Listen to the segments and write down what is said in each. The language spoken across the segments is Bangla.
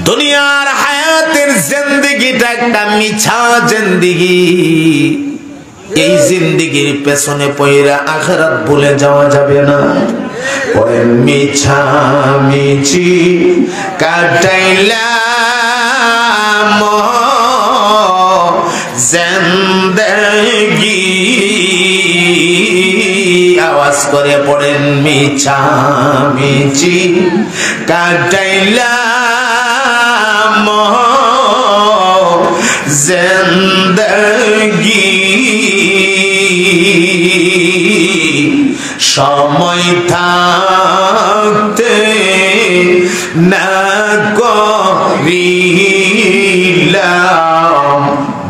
দুনিয়ার হায়াতের জিন্দেগিটা একটা মিছা জিন্দেগি। এই জিন্দেগির পেছনে পয়রা আখিরাত ভুলে যাওয়া যাবে না। ওই মিছা মিছি কাটাইলাম জিন্দেগি। আওয়াজ করে পড়েন মিছা মিছি কাটাইলাম জিন্দেগি। সময় থাকতে না করিলাম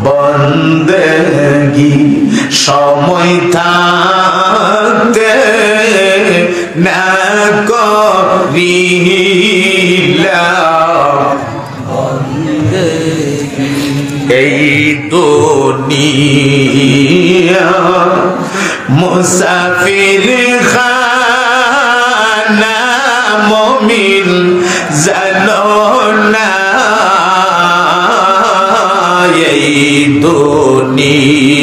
বন্দেগি। সময় থাকতে না করিলাম বন্দেগি। এই দুনিয়া মুসাফির খানা মুমিন জানো না। এই দুনিয়া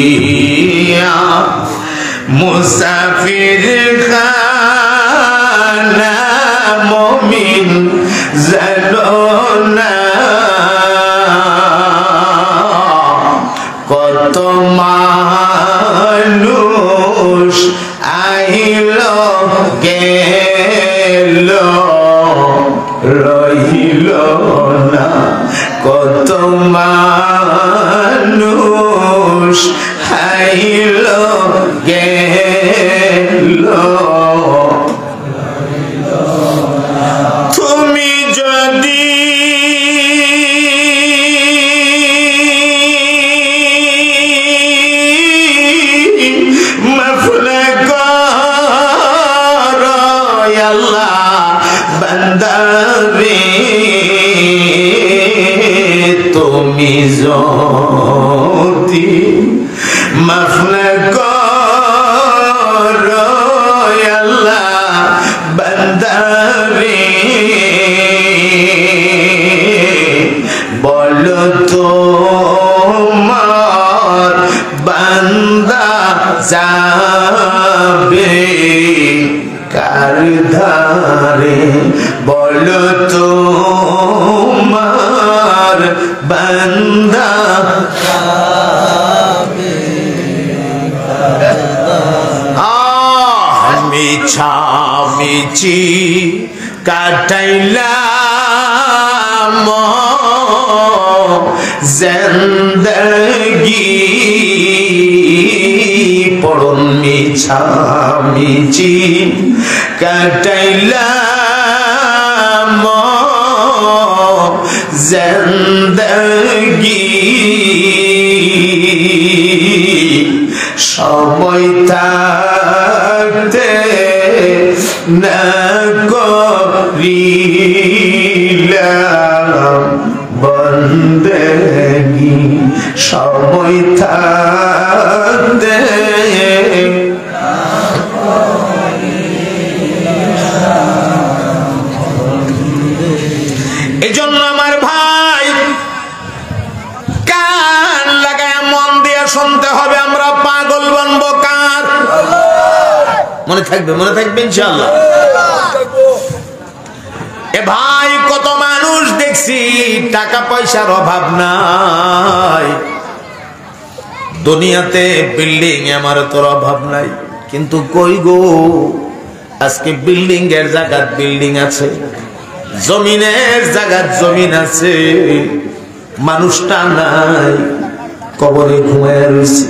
মুসাফির খানা মুমিন জানো না। কত মানুষ আইল গেল রহিল না। কত মানুষ আইল গেল। তুমি যদি তুমি যদি মাফ না করো আল্লাহ বান্দারে বলো তোমার বান্দা যাবে কার ধারে। বলো তোমার বান্দা মিছা মিছি কাটাইলাম জিন্দেগি। পড়ুন মিছা মিছি কাটাইলাম জিন্দেগি। সময় থাকতে না করিলাম বন্দেগি। সময় থাকতে এজন্য আমার ভাই কান লাগায় মন দিয়ে শুনতে হবে। আমরা পাগল বানবো কার? মনে থাকবে, মনে থাকবে ইনশাআল্লাহ। এ ভাই কত মানুষ দেখছি টাকা পয়সার অভাব নাই, দুনিয়াতে বিল্ডিং ইমারতের অভাব নাই, কিন্তু কই গো আজকে বিল্ডিং এর জায়গায় বিল্ডিং আছে, জমিনের জায়গায় জমিন আছে, মানুষটা নাই, কবরে ঘুমায় রয়েছে।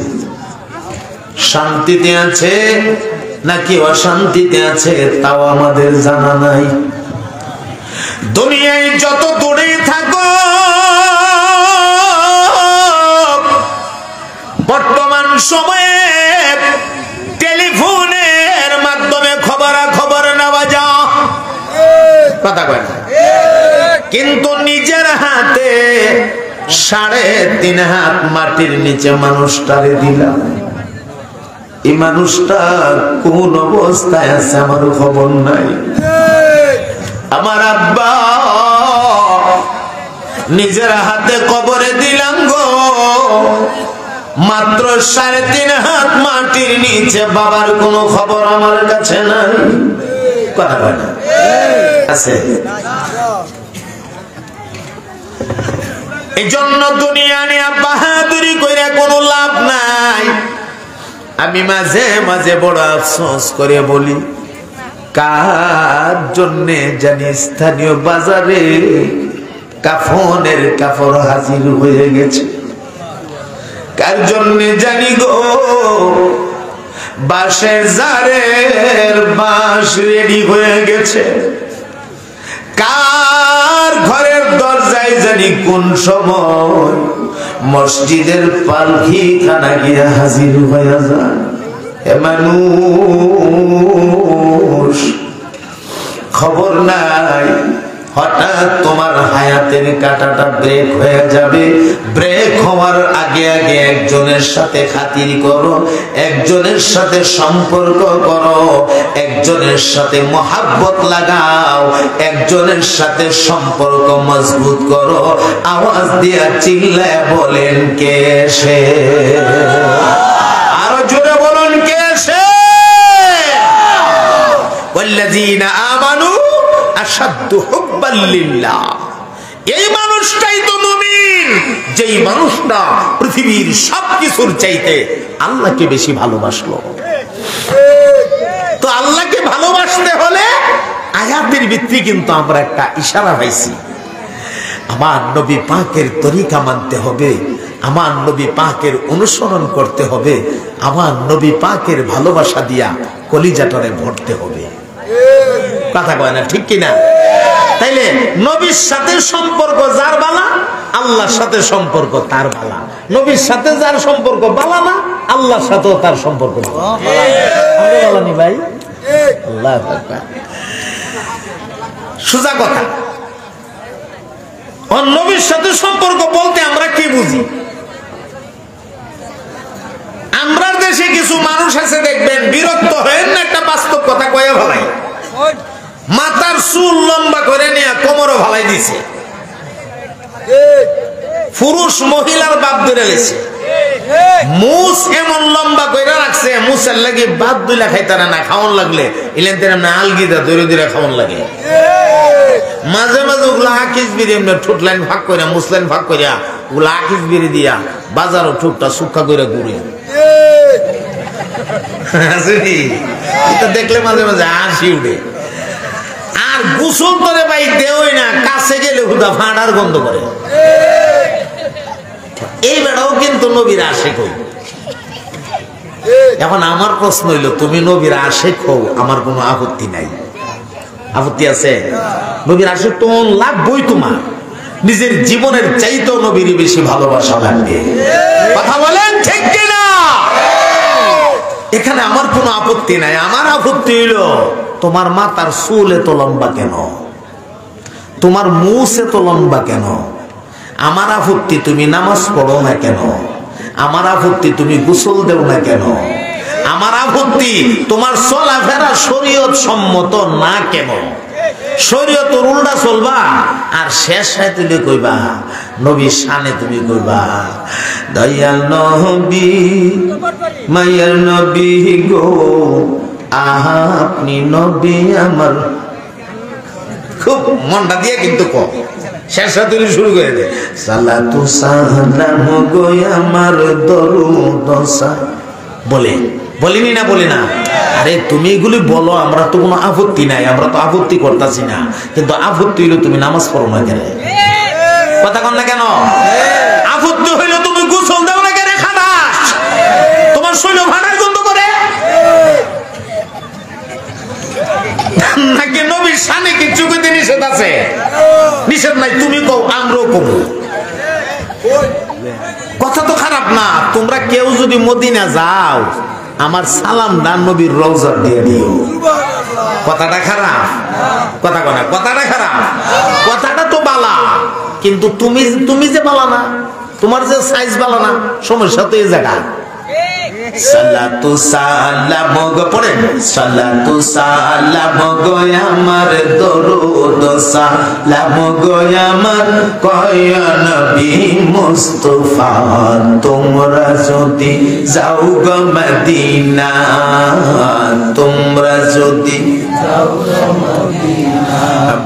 শান্তিতে আছে নাকি অশান্তিতে আছে তাও আমাদের জানা নাই। দুনিয়ায় যত দূরে থাকো বর্তমান সময়ে টেলিফোনের মাধ্যমে খবর নেওয়া যায়, কথা কয় না, কিন্তু নিজের হাতে 3.5 হাত মাটির নিচে মানুষটারে দিলাম, এই মানুষটা কোন অবস্থায় আছে আমার খবর নাই। আমার আব্বা নিজের হাতে কবরে দিলাম গো, মাত্র 3.5 হাত মাটির নিচে, বাবার কোনো খবর আমার কাছে নাই। কথা বলে না আছে। এই জন্য দুনিয়া নিয়ে বাহাদুরি কইরা কোনো লাভ নাই। আমি মাঝে মাঝে বড় আফসোস করে বলি, কার জন্যে জানি স্থানীয় বাজারে কাফনের কাপড় হাজির হয়ে গেছে, কার জন্যে জানি গো বাঁশের জারের বাঁশ রেডি হয়ে গেছে, কার ঘরের দরজায় জানি কোন সময় মসজিদের পালকি খানা গিয়া হাজির হয়ে যায়। এ মানুষ খবর নাই, হঠাৎ তোমার হায়াতের কাঁটাটা ব্রেক হয়ে যাবে। ব্রেক হওয়ার আগে আগে একজনের সাথে খাতির করো, একজনের সাথে সম্পর্ক করো, একজনের সাথে মহাব্বত লাগাও, একজনের সাথে সম্পর্ক মজবুত করো। আওয়াজ দিয়া চিল্লায় বলেন কে সে? আরো জোরে বলুন কে সে? ওয়াল্লাযীনা আমানু আশাদ্দু হুব্বাল লিল্লাহ। এই মানুষটাই তো মুমিন, যেই মানুষটা পৃথিবীর সবকিছুর চাইতে আল্লাহকে বেশি ভালোবাসলো। তো আল্লাহকে ভালোবাসতে হলে আয়াতের ভিত্তি কিন্তু আমরা একটা ইশারা পাইছি, আমার নবী পাকের তরিকা মানতে হবে, আমার নবী পাকের অনুসরণ করতে হবে, আমার নবী পাকের ভালোবাসা দিয়া কলিজাটারে ভরতে হবে। কথা কয় না ঠিক কিনা? তাইলে নবীর সাথে সম্পর্ক যার বালা, আল্লাহর সাথে সম্পর্ক তার বালা। নবীর সাথে যার সম্পর্ক বালা না, আল্লাহর সাথেও তার সম্পর্ক বালা নি ভাই। আল্লাহ সোজা কথা। নবীর সাথে সম্পর্ক বলতে আমরা কি বুঝি? আমরা দেশে কিছু মানুষ আছে দেখবেন, বিরক্ত হয়েন না, একটা বাস্তব কথা কয়ে ভালাই, মাথার চুল লম্বা করে নিয়ে কোমরও ভালাই দিছে, পুরুষ মহিলার বাপ ধরে লেছে, মুস এমন লম্বা করে রাখছে, মুসের লাগে বাদ দুইলা খাইতারা না, খাওয়ান লাগলে ইলেন তেরা না আলগিদা দূরে দূরে খাওয়ান লাগে। মাঝে মাঝে ওগুলা আকিস বিরি ঠোঁট লাইন ভাগ করে, মুসলাইন ভাগ করে ওগুলা আকিস বিরি দিয়া বাজারও ঠোঁটটা সুখা করে ঘুরে দেখলে মাঝে মাঝে হাসি উঠে। আর গোসল করে ভাই দেওই না, কাছে গেলে হুদা ফাঁড়ার গন্ধ করে। এই বেড়াও কিন্তু নবীর আশিক হই। এখন আমার প্রশ্ন হইল, তুমি নবীর আশিক হও, আমার কোনো আপত্তি নাই। আপত্তি আছে? নবীর আশিক তো লাগবই, তোমার নিজের জীবনের চাইতেও নবীর বেশি ভালোবাসা লাগবে। কথা বলেন ঠিক কিনা? এখানে আমার কোনো আপত্তি নাই। আমার আপত্তি হইল, তোমার মাথার চুল এত লম্বা কেন? তোমার মুছ এত লম্বা কেন? আমার আপত্তি তুমি নামাজ পড়ো না কেন? আমার আপত্তি তুমি গোসল দেও না কেন? আমার আপত্তি তোমার চলাফেরা শরীয়ত সম্মত না কেন? শরীয়ত উল্টা চলবা, আর শেষ তুমি কইবা নবীর শানে, তুমি কইবা দয়াল নবী মায়ের নবী গো, আপনি নবী আমার। খুব মনটা দিয়ে কিন্তু কম, শেষ তুমি শুরু করে দে সালাতু সালাম গো আমার দরুদ বলে, বলিনি না? বলি না? আরে তুমি এগুলি বলো, আমরা তো কোনো আপত্তি নাই, আমরা তো আপত্তি করতেছি না, কিন্তু আপত্তি হইলো তুমি নামাজ পড়ো না কেন? কথা কন না কেন? আপত্তি হইলো তুমি গোসল দাও না কেন? খাটাস, তোমার শৈল ভাড়ার গন্ধ করে নাকি? নবীর শানে কিছু কইতে নিষেধ আছে? নিষেধ নাই, তুমি কও, আমরাও কব। কথা তো খারাপ না। তোমরা কেউ যদি মদিনা যাও, আমার সালাম দান নবীর রওজা দিয়ে দিও। কথাটা খারাপ? কথা কনা, কথাটা খারাপ? কথাটা তো বালা, কিন্তু তুমি যে বালা না, তোমার যে সাইজ বালা না, সমস্যা তো এই জায়গা। সালাতু সালাম গো পড়েন সালাতু সালাম গো আমার দরুদ সালাম গো আমার কয়া নবী মুস্তাফা তোমরা যদি যাও গো মদিনা তোমরা যদি যাও গো মদিনা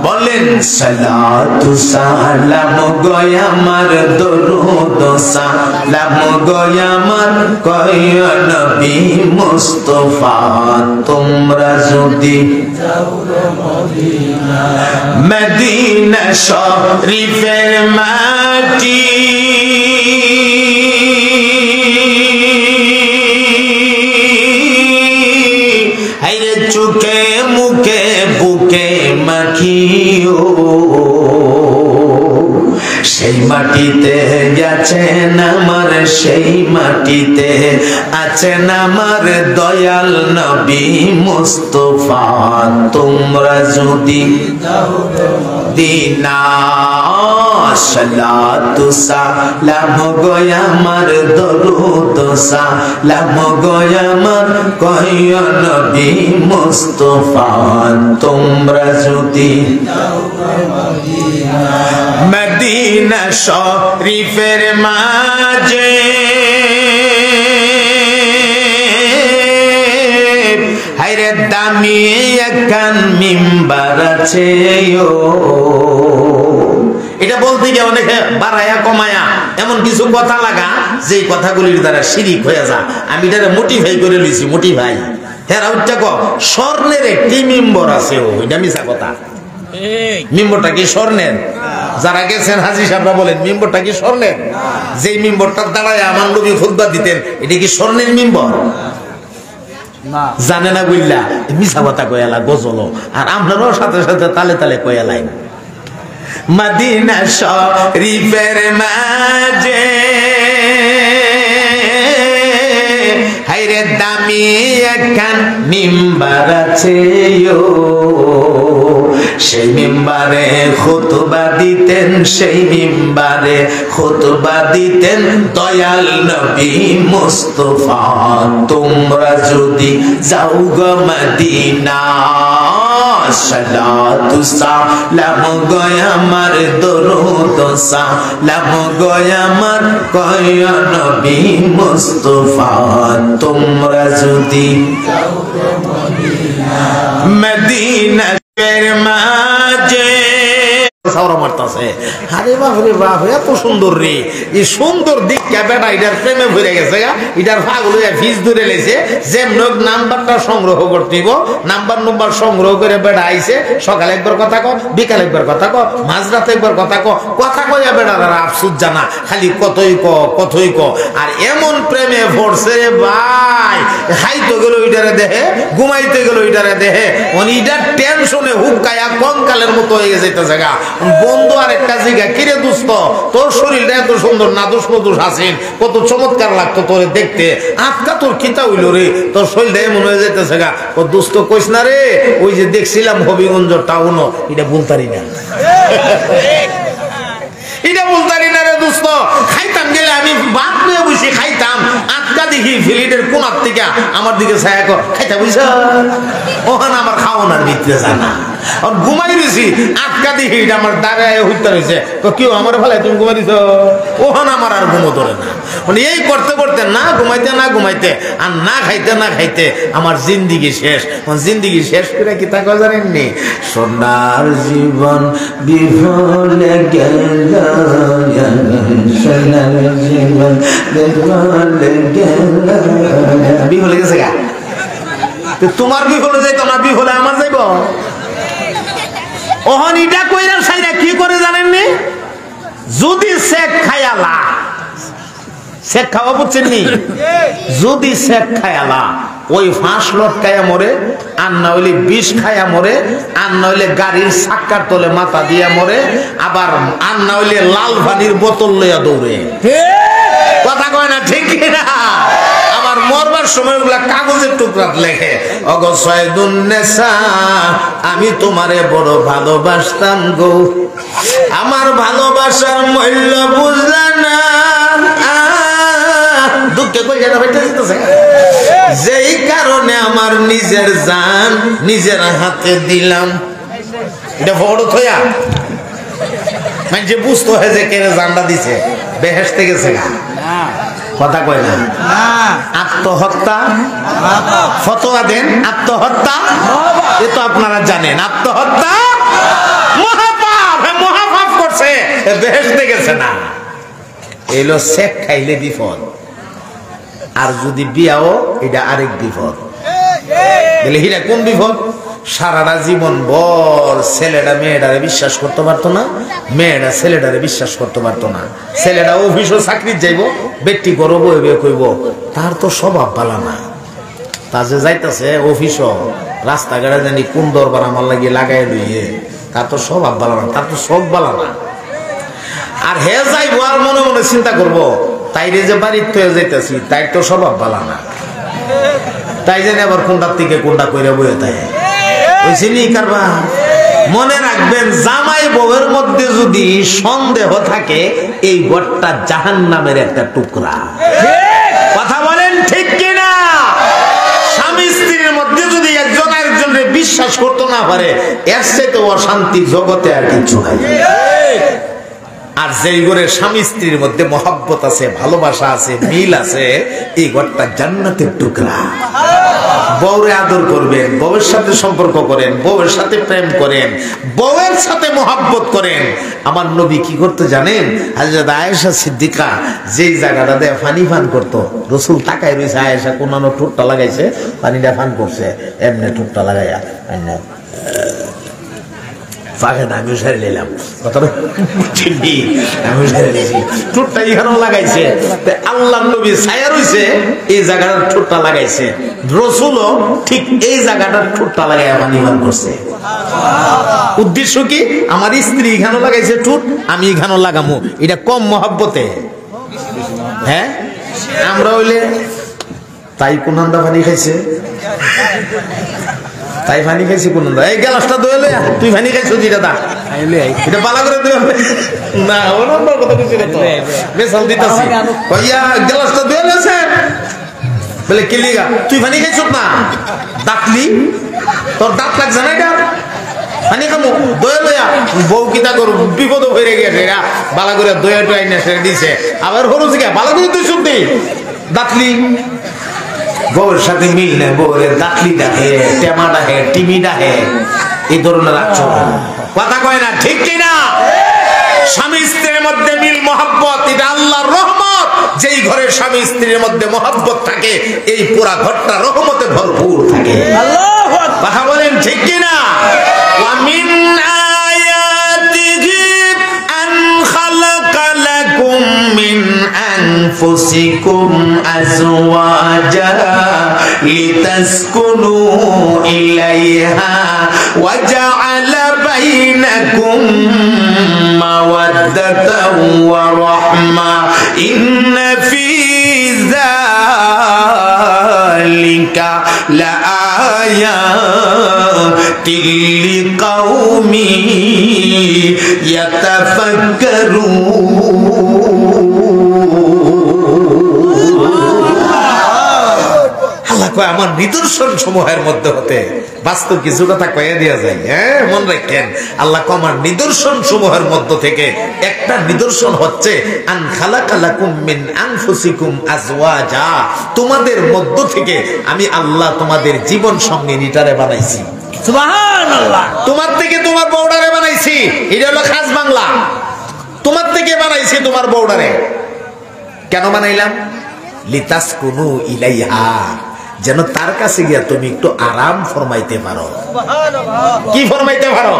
বলেন সালাতু সালাম গো আমার দরুদ সালাম গো আমার কয়া নবী মুস্তাফা তোমরা যদি যাও গো মদিনা মদিনা শরীফের মাটি হায়রে চোখে মুখে বুকে মাখিও সেই মাটিতে গেছেন আমার সেই মাটিতে আছেন আমার দয়াল নবী মুস্তাফা তোমরা যদি দিনা সালাতু সালাম গো আমার দরুদ সালাম গো আমার কয়া নবী মুস্তাফা তোমরা যদি মদিনা শরীফের মাঝে হায়রে দামি একখান মিম্বার আছে এটা বলতে গিয়ে অনেকে বাড়ায়া কমায়া এমন কিছু কথা লাগা যে কথাগুলির দ্বারা শিরিক হয়ে যা আমি এটা মোটিফাই করে লইছি মোটিফাই হ্যাঁ ওইটা কো স্বর্ণের একটি মিম্বর আছে ওইটা মিছা কথা মিম্বরটা কি স্বর্ণের যারা গেছেন হাজী সাহেবরা বলেন মিম্বরটা কি স্বর্ণের যে মিম্বরটার দাঁড়ায় আমার নবী খুতবা দিতেন এটা কি স্বর্ণের মিম্বর জানে না বুঝলা মিছা কথা কয়ালা গজল আর আমরাও সাথে সাথে তালে তালে কয়ালাই মদিনা শরীফের মাঝে হায়রে দামি একখান মিম্বার আছে সেই মিম্বারে খুতবা দিতেন সেই মিম্বারে খুতবা দিতেন দয়াল নবী মুস্তাফা তোমরা যদি যাও গো মদিনা সালাতু সালাম গো আমার দরুদ সালাম গো আমার কয়া নবী মুস্তাফা তোমরা যদি যাও গো মদিনা মদিনা মাঝে আরে বাপরে বাপ এত সুন্দর রে এই সুন্দর দিক বেটা এটার প্রেমে ভরে গেছে এটার পাগল হয়ে ফিস ধরে লেছে যে নাম্বারটা সংগ্রহ করতেইব নাম্বার সংগ্রহ করে বেটা আইছে সকালে একবার কথা কো বিকালে একবার কথা কো মাঝরাতে একবার কথা কইয়া বেটা তারা আফসুস জানা খালি কতই ক আর এমন প্রেমে ভরছে রে ভাই খাইতে গেল ওইটারে দেহে ঘুমাইতে গেল ওইটারে দেহে ইটার টেনশনে হুকায়া কঙ্কালের মতো হয়ে গেছে এটা জায়গা বন্ধু আর একটা জিগা কিরে দোস্ত তোর শরীরটা এত সুন্দর নাদুস নদুস হাসিন কত চমৎকার লাগতো তোর দেখতে আজকা তোর খিতা হইল রে তোর শরীরটা এমন হয়ে যেতেছে গা ও দোস্ত কইস না রে ওই যে দেখছিলাম হবিগঞ্জ টাউন এটা বলতারি না এটা বলতারি না রে দোস্ত খাইতাম গেলে আমি ভাত নিয়ে বসে খাইতাম আটকা দেখি ফিলিটের কোনার থেকে আমার দিকে ছায়া খাইতা বুঝছ ওখানে আমার খাওয়ানোর ভিতরে জানা আর ঘুমাই দিছি আটকা দেখি এটা আমার দাঁড়ায় হইতে রয়েছে কেউ আমার ভালো তুমি ঘুমাই দিছ ওখানে আমার আর ঘুমো ধরে না মানে এই করতে করতে না ঘুমাইতে আর না খাইতে আমার জিন্দিগি শেষ করে কি তা জানেননি সোনার জীবন বিফলে গেল সোনার জীবন বিফলে গেল বিফলে গেছে গা তোমার বিফলে যাইতো না বিফলে আমার যাইব ওহন ইটা কইরা সাইরা কি করে জানেননি যদি শেখ খায়ালা শেখ খাওয়া বুঝছেন নি যদি শেখ খায়ালা ওই ফাঁস লটকায়া মরে আর না হইলে বিষ খায়া মরে আর না হইলে গাড়ির চাক্কার তলে মাথা দিয়া মরে আবার আর না হইলে লাল পানির বোতল লইয়া দৌড়ে কথা কয় না ঠিক না আবার মরবার সময় ওগুলা কাগজের টুকরা লেখে ওগো সয়দুন্নেসা আমি তোমারে বড় ভালোবাসতাম গো আমার ভালোবাসার মূল্য বুঝলা না দুঃখে কই যেটা হইতেছে যেই কারণে আমার নিজের জান নিজের হাতে দিলাম। এটা বড় থয়া মানে যে বুঝতে হয় যে কে জানটা দিছে বেহেশতে গেছে কথা কয় না। আত্মহত্যা ফতোয়া দেন, আত্মহত্যা এ তো আপনারা জানেন, আত্মহত্যা মহাপাপ, মহাপাপ করছে, বেহেশতে গেছে না। এলো শেখ খাইলে বিপদ, আর যদি বিয়াও এটা আরেক বিপদ। হিরা কোন বিপদ? সারাটা জীবন বর ছেলেটা মেয়েটারে বিশ্বাস করতে পারতো না, মেয়েটা ছেলেটারে বিশ্বাস করতে পারতো না। ছেলেটা অফিসও চাকরি যাইব, বেটি গরব কইব তার তো স্বভাব ভালো না, তা যে যাইতেছে অফিসও রাস্তাঘাটে জানি কোন দরবার আমার লাগিয়ে লাগাই লইয়ে, তার তো স্বভাব ভালো না, তার তো সব ভালো না। আর হে যাইবো আর মনে মনে চিন্তা করবো তাইরে যে বাড়ির তো যাইতেছি তাই তো স্বভাব ভালো না, তাই জানি আবার কোনটার থেকে কোনটা কইরা বইয়ে তাই কারবা। মনে রাখবেন জামাই বউয়ের মধ্যে যদি সন্দেহ থাকে এই ঘরটা জাহান্নামের একটা টুকরা। কথা বলেন ঠিক কিনা? স্বামী স্ত্রীর মধ্যে যদি একজন আরেকজনের বিশ্বাস করতে না পারে এর চাইতে অশান্তি জগতে আর কিছু নাই। আর যেই ঘরে স্বামী স্ত্রীর মধ্যে মহব্বত আছে, ভালোবাসা আছে, মিল আছে, এই ঘরটা জান্নাতের টুকরা। বউরে আদর করবেন, বউয়ের সাথে সম্পর্ক করেন, বউয়ের সাথে প্রেম করেন, বউয়ের সাথে মহব্বত করেন। আমার নবী কি করতে জানেন? হযরত আয়েশা সিদ্দিকা যেই জায়গাটা দিয়ে পানি পান করতো, রাসূল তাকায় রয়েছে, আয়েশা কোনানো ঠোঁটটা লাগাইছে, পানিটা পান করছে, এমনি ঠোঁটটা লাগাইয়া আমি সারি নিলাম, আমি সারি নিয়েছি, ঠোঁটটা এখানেও লাগাইছে। আল্লাহ নবী ছায়া রইছে এই জায়গাটার ঠোঁটটা লাগাইছে, রাসূলও ঠিক এই জায়গাটার ঠোঁটটা লাগাইয়া পানি পান করছে। উদ্দেশ্য কি? আমার স্ত্রী এখানেও লাগাইছে ঠোঁট, আমি এখানেও লাগামু, এটা কম মহব্বতে। হ্যাঁ আমরা হইলে তাই কোনটা পানি খাইছে, তাই পানি খাইছি কোন এই গ্লাসটা দইলে তুই পানি খাইছো যেটা দা এটা পালা করে দিও না, ওর কথা কিছু না তো মেসাল দিতাছি কইয়া গ্লাসটা দইলেছে বলে কি লিগা তুই পানি খাইছ না, দাঁতলি তোর দাঁত লাগছে না, এটা পানি খামু দইয়া লইয়া বউ কিতা করু বিপদ হয়ে গেছে, এরা বালা করে দইয়া টুই না সেরে দিছে, আবার হরু জিগা বালা করে তুই শুনতে দাঁতলি। বউয়ের সাথে মিল নেই, বউয়ের দাঁতলি ডাকে, টেমা ডাকে, টিমি ডাকে, এই ধরনের আচরণ। কথা কয় না ঠিক কিনা? স্বামী স্ত্রীর মধ্যে মিল মহব্বত এটা আল্লাহর রহমত। যেই ঘরে স্বামী স্ত্রীর মধ্যে মহব্বত থাকে এই পুরা ঘরটা রহমতে ভরপুর থাকে। কথা বলেন ঠিক কিনা? ওয়া মিন আয়াতিহি আন খালাকা লাকুম মিন আনফুসিকুম আজওয়াজা লিতাসকুনু ইলাইহা ওয়া জাআলা বাইনাকুম মাওয়াদ্দাতাও ওয়া রাহমা ইন্না ফি যালিকা লাআয়াতিল লিকাউমিন ইয়াতাফাক্কারুন। আমার নিদর্শন সমূহের মধ্যে হতে বাস্তব কিছু কথা কয়ে দেওয়া যায়। হ্যাঁ মনে রাখেন, আল্লাহ আমার নিদর্শন সমূহের মধ্য থেকে একটা নিদর্শন হচ্ছে আন খালাকা লাকুম মিন আনফুসিকুম আজওয়াজা, তোমাদের মধ্য থেকে আমি আল্লাহ তোমাদের জীবন সঙ্গিনীটারে বানাইছি। সুবহানাল্লাহ। তোমার থেকে তোমার বউডারে বানাইছি, এটা হলো খাস বাংলা। তোমার থেকে বানাইছি তোমার বউডারে। কেন বানাইলাম? লিতাসকুনু ইলাইহা, যেন তার কাছে গিয়া তুমি একটু আরাম ফরমাইতে পারো। কি ফরমাইতে পারো?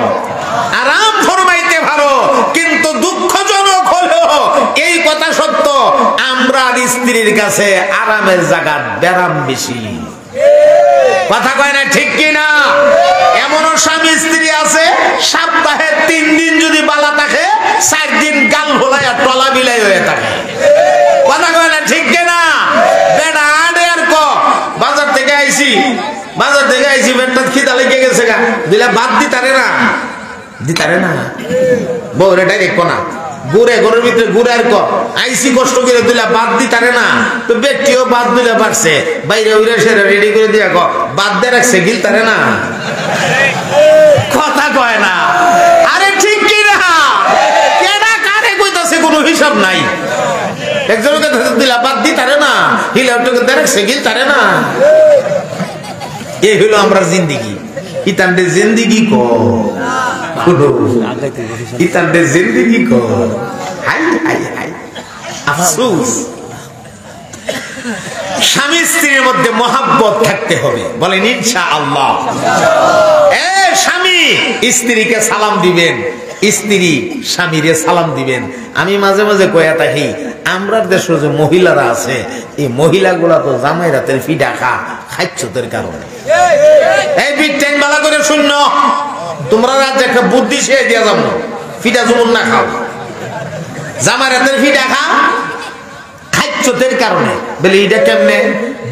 আরাম ফরমাইতে পারো। কিন্তু দুঃখজনক হলো এই কথা সত্য, আমরা স্ত্রীর কাছে আরামের জায়গা ব্যারাম বেশি। কথা কয় না ঠিক কিনা? এমনও স্বামী স্ত্রী আছে সপ্তাহে 3 দিন যদি বালা থাকে 4 দিন গাল ভোলাইয়া টলা বিলাই হয়ে থাকে। কথা কয় না ঠিক কিনা? বেটা আড়ে আর ক বাজার থেকে আইছি বেটা খিদা লেগে গেছে গা, দিলে ভাত দিতারে না বউরে ডাইরেক্ট কোনা গুড়ে ঘরের ভিতরে গুড়ার ক আইসি কষ্ট করে দিলা বাদ দিতারে না তো ব্যক্তিও বাদ দিলে পারছে বাইরে উইরে সেরে রেডি করে দিয়া ক বাদ দিয়ে রাখছে গিলতারে না কথা কয় না আরে ঠিক কি না কেডা কারে কইতাছে কোনো হিসাব নাই একজনকে দিলা বাদ দিতারে না হিলাওটাকে দিয়ে রাখছে গিলতারে না এই হলো আমরা জিন্দেগি ইতানদে জিন্দেগি কো ইতানদে জিন্দেগি কো হাই হাই হাই আফসোস স্বামী স্ত্রীর মধ্যে মহাব্বত থাকতে হবে বলেন ইনশাআল্লাহ এ স্বামী স্ত্রীকে সালাম দিবেন স্ত্রী স্বামীরে সালাম দিবেন আমি মাঝে মাঝে কয়া থাকি আমরার দেশের যে মহিলারা আছে এই মহিলাগুলা তো জামাই রাতের ফিডা খাচ্ছতের কারণে এই বিগ টাইম বালা করে শূন্য তোমরা রাজ্যে একটা বুদ্ধি শেষ দিয়া যাবো ফিডা জমুন না খাও জামাই রাতের ফিডা খাচ্ছতের কারণে বলে এটা কেমনে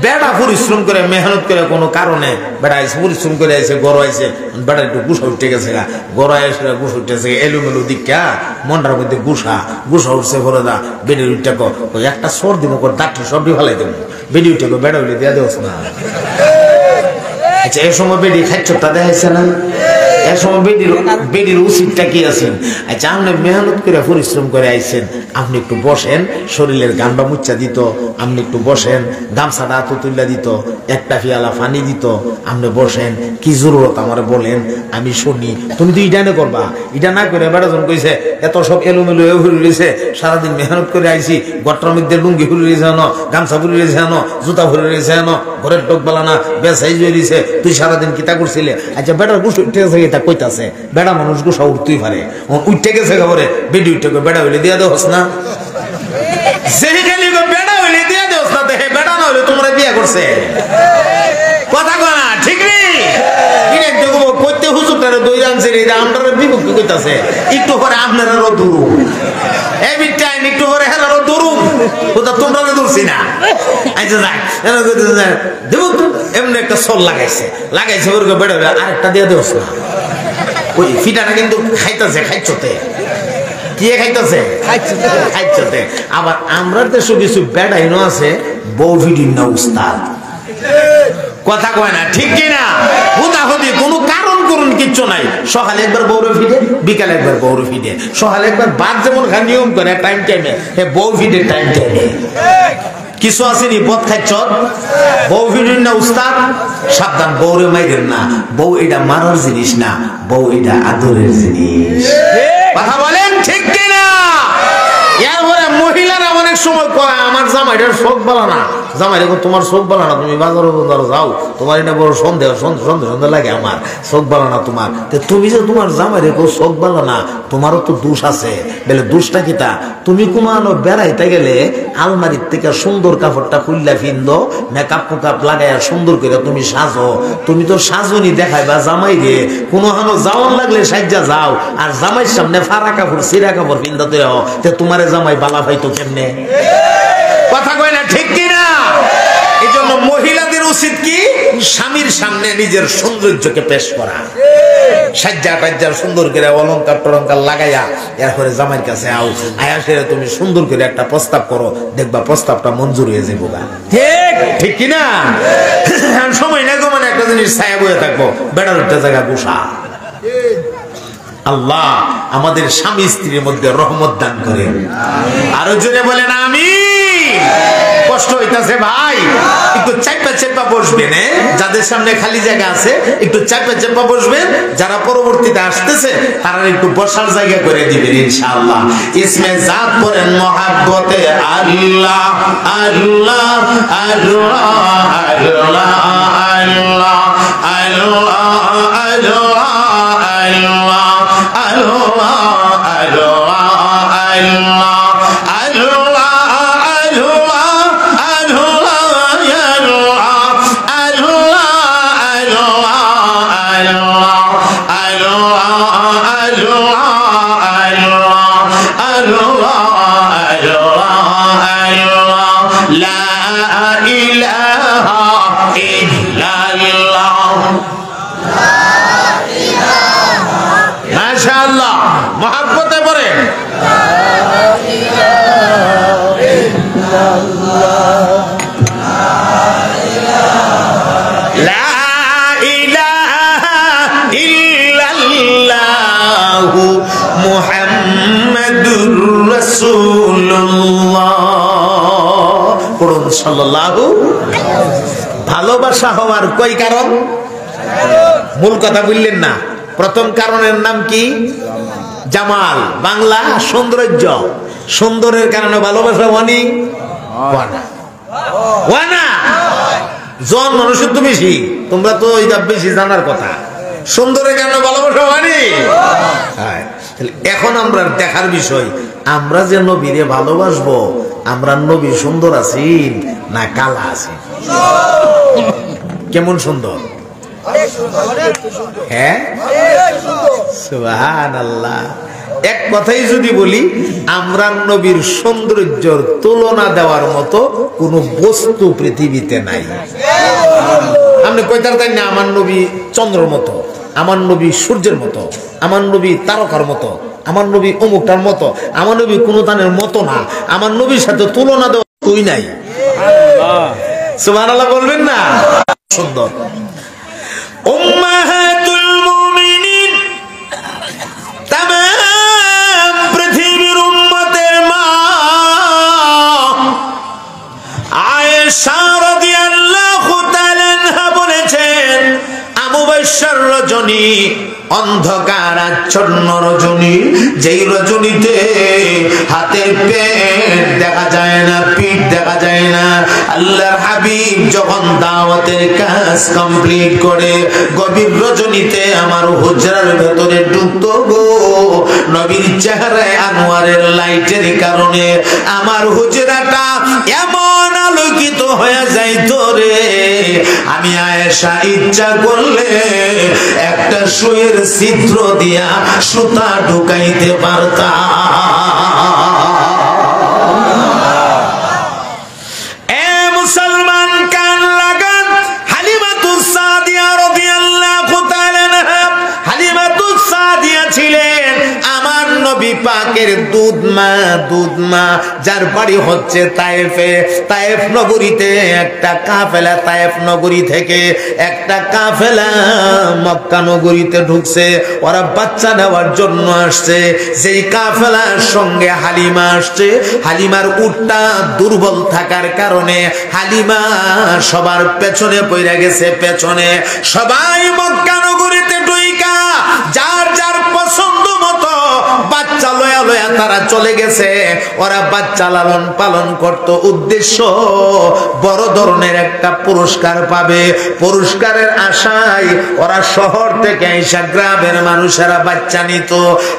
বেড়া পরিশ্রম করে মেহনত করে কোনো কারণে বেড়া আইসে পরিশ্রম করে আইসে গড় আইসে বেড়া একটু গুসা উঠে গেছে গড় আইসে গুস উঠেছে এলোমেলো দীক্ষা মনটার মধ্যে গুসা উঠছে ঘরে দা বেড়ে উঠে একটা সর দিব ডাক্তার সবটি ভালাই দেবো বেড়ে উঠে বেড়া উঠে দেওয়া দেওয়া না আচ্ছা এই সময় বেড়ি খাচ্ছটা দেখাইছে না এর সময় বেডির উচিতটা কি আছেন আচ্ছা আপনি মেহনত করে পরিশ্রম করে আইছেন আপনি একটু বসেন শরীরের গান্ডা মুচ্চা দিত আপনি একটু বসেন গামছাটা হাতে তুলে দিত একটা পিয়ালা পানি দিত আপনি বসেন কি জরুরত আমার বলেন আমি শুনি তুমি তো ইটা করবা ইটা না করে বেড়াজন কইছে এত সব এলোমেলো ঘুরে রয়েছে সারাদিন মেহনত করে আইছি গট্টার মধ্যে লুঙ্গি ঘুরে রয়েছে আনো গামছা ঘুরে রয়েছে আনো জুতা ঘুরে রয়েছে আনো ঘরের টোক বালানা বেসাই জয়ে রয়েছে তুই সারাদিন কিতা করছিলে আচ্ছা বেটার গুছ উঠে গেছে এটা কইতাছে বেড়া মানুষ গুছা উঠতেই পারে উঠতে গেছে খবরে বেডি উঠে বেড়া হইলে দিয়া দেওস না সেই খালি বেড়া হইলে দিয়া দেওস না দেখে বেড়া না হইলে তোমরা বিয়া করছে কথা কয় না ঠিক নেই করতে হুজুরটারে দই আনছে আমরা বিভক্তি কইতাছে একটু পরে আপনারারও দূর এভরি টাইম একটু পরে হেরারও দূর ওটা তোমরা দূরছি না আচ্ছা যাক দেবো এমনি একটা সোল লাগাইছে ওরকম বেড়া আরেকটা দিয়ে দেওস না ওই ফিটাটা কিন্তু খাইতেছে খাইছতে কি খাইতেছে খাইছতে আবার আমরা দেশে কিছু বেড়াইনো আছে বউ ভিডির না উস্তাদ কথা কয় না ঠিক কিনা হুদাহুদি কোনো কারণ করুন কিচ্ছু নাই সকালে একবার বউরে ফিডে বিকালে একবার বউরে ফিডে সকালে একবার বাদ যেমন নিয়ম করে টাইম টাইমে বউ ফিডে টাইম টাইমে কিছু আসেনি পথ খাচ্ছ বউ ভিডির না উস্তাদ সাবধান বউরে মাইরেন না বউ এটা মারার জিনিস না বউ এটা আদরের জিনিস কথা বলেন ঠিক কিনা এরপরে মহিলারা অনেক সময় কয় আমার জামাইটার শোক বলা না জামাই রেখো তোমার শোক বলা না তুমি বাজারে যাও তোমার এটা বড় সন্দেহ সন্দেহ লাগে আমার শোক বলা না তোমার তুমি যে তোমার জামাই রেখো শোক বলা না তোমারও তো দোষ আছে বলে দোষটা কিটা তুমি কুমানো বেড়াইতে গেলে আলমারির থেকে সুন্দর কাপড়টা খুললা ফিন্দো মেকআপ লাগাইয়া সুন্দর করে তুমি সাজো তুমি তো সাজনি দেখাইবা জামাই রে কোনো হানো যাওয়ার লাগলে সাজ্জা যাও আর জামাইয়ের সামনে ফাড়া কাপড় সিরা কাপড় ফিন্দাতে হও তোমার জামাই বালা ভাইতো কেমনে কথা কয় না ঠিক কিনা এই জন্য মহিলাদের উচিত কি স্বামীর সামনে নিজের সৌন্দর্যকে পেশ করা সাজ্জা টাজ্জা সুন্দর করে অলঙ্কার টলঙ্কার লাগাইয়া এরপরে জামাইয়ের কাছে আও আয়া সেরে তুমি সুন্দর করে একটা প্রস্তাব করো দেখবা প্রস্তাবটা মঞ্জুর হয়ে যাবো ঠিক ঠিক কিনা সময় না গো মানে একটা জিনিস ছায়া বয়ে থাকবো বেড়ার একটা জায়গা বসা আল্লাহ আমাদের স্বামী স্ত্রীর মধ্যে রহমত দান করেন আরো জোরে বলেন আমিন কষ্ট হইতাছে ভাই একটু চাপা বসবেন যাদের সামনে খালি জায়গা আছে একটু চাপা বসবেন যারা পরবর্তীতে আসতেছে তারা একটু বসার জায়গা করে দিবেন ইনশাআল্লাহ ইসমে জাত পড়েন মহাব্বতে আল্লাহ আল্লাহ আল্লাহ আল্লাহ আল্লাহ আল্লাহ মাশাআল্লাহ মহব্বতে পড়েন লা ইলাহা ইল্লাল্লাহু মুহাম্মাদুর রাসূলুল্লাহ। পড়ুন সাল্লাল্লাহু। ভালোবাসা হওয়ার কই কারণ? মূল কথা বললেন না। প্রথম কারণের নাম কি? জামাল, বাংলা সৌন্দর্য। সুন্দরের কারণে ভালোবাসা ওয়ানি ওয়ানা। জন মানুষের তো বেশি, তোমরা তো এটা বেশি জানার কথা। সুন্দরের কারণে ভালোবাসা ওয়ানি। এখন আমরা দেখার বিষয়, আমরা যে নবীরে ভালোবাসবো, আমরা নবী সুন্দর আছি না কালা আছি? কেমন সুন্দর? হ্যাঁ, সুবহানাল্লাহ। এক কথাই যদি বলি, আমরা নবীর সৌন্দর্যের তুলনা দেওয়ার মতো কোন বস্তু পৃথিবীতে নাই। আপনি কইতার তাই না, আমার নবী চন্দ্রের মতো, আমার নবী সূর্যের মতো, আমার নবী তারকার মতো, আমার নবী অমুকটার মতো, আমার নবী কোন তানের মতো না, আমার নবীর সাথে তুলনা দেওয়া তুই নাই। সুবহানাল্লাহ বলবেন না? সুন্দর। উম্মাহাতুল মুমিনিন, তামাম পৃথিবীর উম্মতের মা আয়েশা রাদিয়াল্লাহু তাআলা আনহা বলেছেন, অমাবস্যার রজনী, অন্ধকার আচ্ছন্ন রজনী, যেই রজনীতে হাতের পেট দেখা যায় না, পিঠ দেখা যায় না, আল্লাহর হাবিব যখন দাওয়াতের কাজ কমপ্লিট করে গভীর রজনীতে আমার হুজরার ভেতরে ঢুকতো গো, নবীর চেহারায় আনোয়ারের লাইটের কারণে আমার হুজরাটা এমন আলোকিত হয়ে যাইতো রে, আমি আয়েশা ইচ্ছা করলে একটা সুয়ের ছিদ্র দিয়া সুতা ঢুকাইতে পারতাম। এ মুসলমান, কান লাগান। হালিমাতুস সাদিয়া রাদিয়াল্লাহু তাআলা আনহা, হালিমাতুস সাদিয়া ছিলেন আমার নবী পাকের দুধমা। দুধমা যার বাড়ি হচ্ছে তায়েফে। তায়েফ নগরীতে একটা কাফেলা, তায়েফ নগরী থেকে একটা কাফেলা মক্কা নগরীতে ঢুকছে। ওরা বাচ্চা নেওয়ার জন্য আসছে। যেই কাফেলার সঙ্গে হালিমা আসছে, হালিমার উটটা দুর্বল থাকার কারণে হালিমা সবার পেছনে পড়ে গেছে। পেছনে সবাই মক্কা নগরীতে ঢুইকা যার যার পছন্দ মতো বাচ্চা লয়া লয়া তারা চলে গেছে। ওরা বাচ্চা লালন পালন করত, উদ্দেশ্য বড় ধরনের একটা পুরস্কার পাবে। পুরস্কারের আশায় ওরা শহর থেকে আইসা গ্রামের মানুষেরা বাচ্চা নিত।